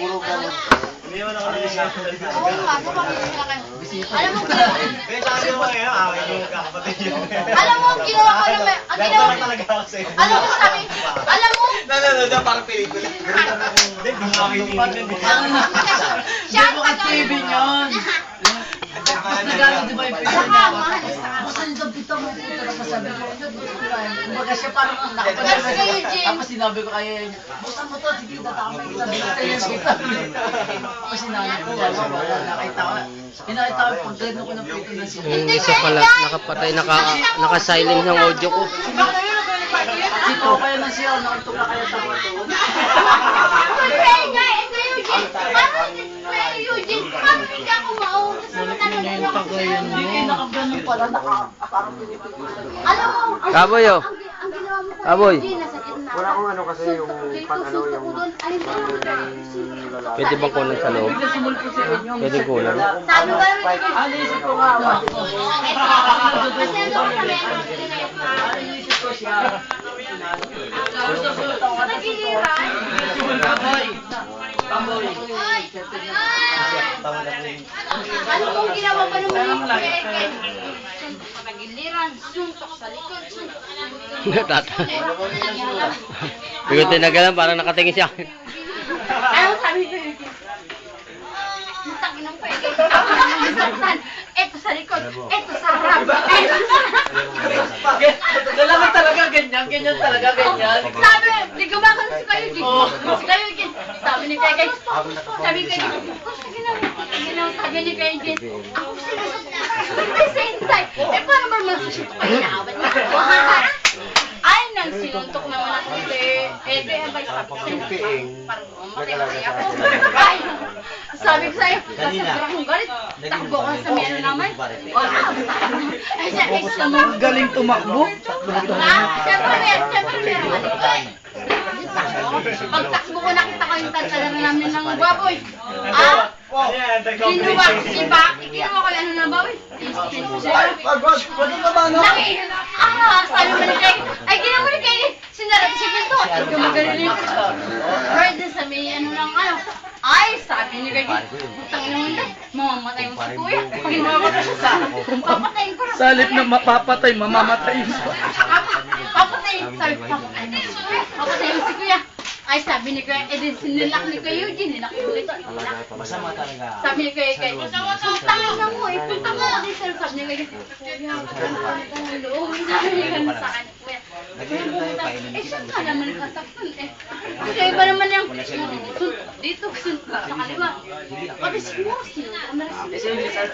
Puro ganun. Iniwan ako ng isa. Oo nga, sa pamilya kayo. Alam mo, ginawa Kaya sabi mo ngayon, away yung kakapatid yun. Alam mo, ginawa ko naman, ang ginawa Gano'n talaga ako sa'yo. alam mo sabi, alam mo, Nanonood na parang pelikula. Hindi, gumakinig din. siya ang Bukas TV yun. Nagano di ba yung pila niya? Basta nito pito mo ito tapos sabi ko, kumbaga siya parang ang Kasi kayo, Jim. Tapos sinabi ko kaya niya, buksan mo to, sige tatamay ko. Sabi ko tayo kita. Tapos sinabi ko, wala, nakita ko. Pinakita ko pag gano ko ng pito na siya. Hindi Isa pala, nakapatay, naka-silent ng audio ko. Si Papa yun ang siya, nakantok na kaya tama to. Kuya nga, Kuya Eugene, bakit Kuya Eugene, bakit hindi ako mauna sa mata ng ulo ko sa Hindi kayo nakagano pala, parang pinipito. Alam mo, ang Kaboy, oh. ang ginawa mo Kuya Kaboy. Eugene, nasa gitna. Wala akong ano kasi yung pang ano yung Pwede bang kunan sa loob? Bigla sumulpo si Enyo. Pwede kunan. Sabi ba naman ko, Ano isip ko nga, kasi ano kami, ano isip ko siya. nagiliran. Kaboy. Kaboy. Ay! Ano kung ginawa pa naman yung Kuya Eken? Nagiliran, suntok sa likod, suntok sa likod. Natata. Bigod tinagalan, parang nakatingin siya. Ano sabi ko yun? Tangin ng pwede. Ako na masaktan. Eto sa likod. Eto sa harap. Eto sa Lalaki talaga ganyan, ganyan talaga ganyan. Sabi, di gumagal si Kayo Jin. Si Kayo Jin. Sabi ni Kayo Jin. Sabi ni Kayo Jin. Sabi ni Kayo Jin. Ako sinasaktan. Hindi sa hintay. Eh, paano ba masusuntok pa inaawat niya ako? Ay, nang sinuntok naman ako eh. Eh, kaya ba sabi ko sa'yo? Parang mamatay ako. Ay, sabi ko sa'yo, nasa akong galit. Takbo ko sa meno naman. Wala, ay, siya naman. Galing tumakbo. Siyempre meron. Pagtakbo ko, nakita ko yung taltalan namin ng baboy. Ah? Kinuha ko si Baki. Kinuha ko yung ano ng baboy. Sabi mo ni Kay, ay ginawa ni Kay, sinarap si Pinto. Ay, gumagaling ko siya. Right din sa may ano ng ano. Ay, sabi ni Kay, putang ina mo hindi. Mamamatay mo si Kuya. Pag mamamatay siya sa papatayin ko. Salip na mapapatay, mamamatay. Papatayin. Sabi ko, papatayin mo si Kuya. Papatayin mo si Kuya. Ay, sabi ni Kuya, eh din sinilak ni Kuya Eugene, nilak ko ulit. Masama talaga. Sabi ni Kuya, putang na mo eh, putang na. Sabi ni Kuya, Kuya, putang na loob. Sabi ni Kuya sa akin, Kuya. Eh, siya ka naman kasaktan eh. Kasi iba naman yung dito, sa kaliwa. Pati siguro, sino ka malas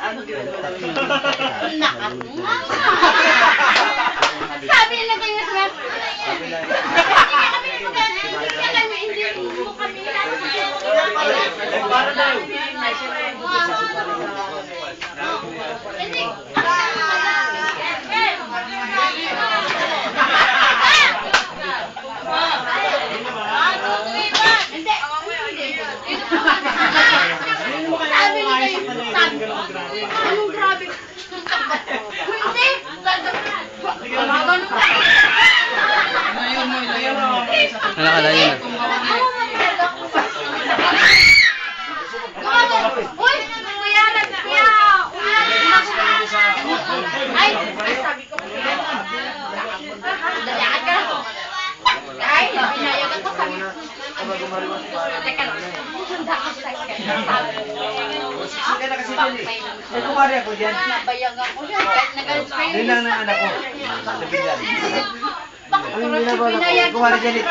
Ano ginagawa? nakatunga. Sabi nila kayo sa hindi mo kami Para daw. hindi. Sabi ni kayo, anong grabe? Hindi! Gumagano ka! Ano nakalayo na? Gumagano! Uy! Kuya! Ay! Sabi ko, lalakad ka na. Ay! Pinayag ako, sabi ko. Teka lang. Handa ka sa akin. Sige na kasi din eh. May kumari ako dyan. Nabayag ako siya. Nagalit pa yun. Yun lang ng anak ko. Nabilan. Bakit ko rin siya pinayag? Kumari dyan eh.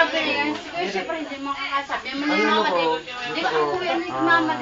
Siyempre hindi makakasabi. Hindi ko uwi. Mama,